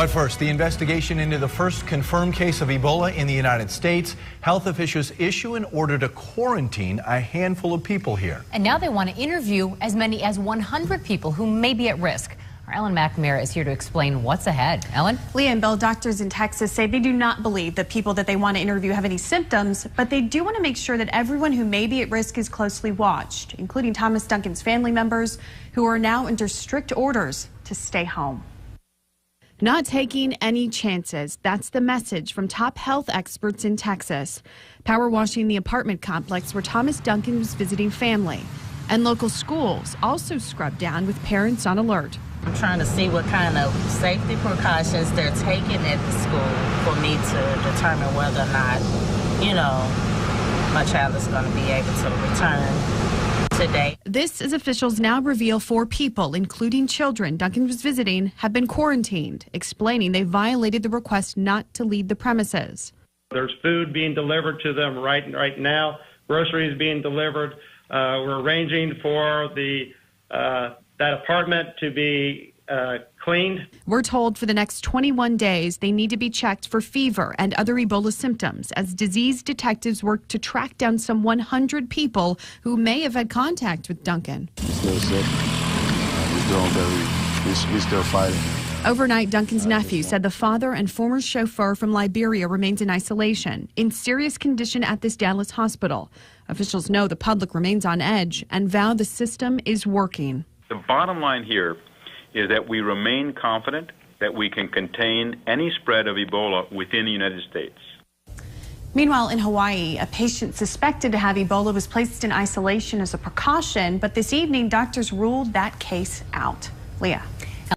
But first, the investigation into the first confirmed case of Ebola in the United States. Health officials issue an order to quarantine a handful of people here. And now they want to interview as many as 100 people who may be at risk. Our Ellen McNamara is here to explain what's ahead. Ellen? Leah and Bill, doctors in Texas say they do not believe the people that they want to interview have any symptoms, but they do want to make sure that everyone who may be at risk is closely watched, including Thomas Duncan's family members, who are now under strict orders to stay home. Not taking any chances. That's the message from top health experts in Texas. Power washing the apartment complex where Thomas Duncan was visiting family. And local schools also scrubbed down with parents on alert. I'm trying to see what kind of safety precautions they're taking at the school for me to determine whether or not, my child is going to be able to return today. This as officials now reveal 4 people, including children Duncan was visiting, have been quarantined, explaining they violated the request not to leave the premises. There's food being delivered to them right now, groceries being delivered. We're arranging for that apartment to be cleaned. We're told for the next 21 days they need to be checked for fever and other Ebola symptoms as disease detectives work to track down some 100 people who may have had contact with Duncan. He's still sick. He's doing better. He's still fighting. Overnight, Duncan's nephew said the father and former chauffeur from Liberia remains in isolation, in serious condition at this Dallas hospital. Officials know the public remains on edge and vow the system is working. The bottom line here is that we remain confident that we can contain any spread of Ebola within the United States. Meanwhile, in Hawaii, a patient suspected to have Ebola was placed in isolation as a precaution, but this evening, doctors ruled that case out. Leah.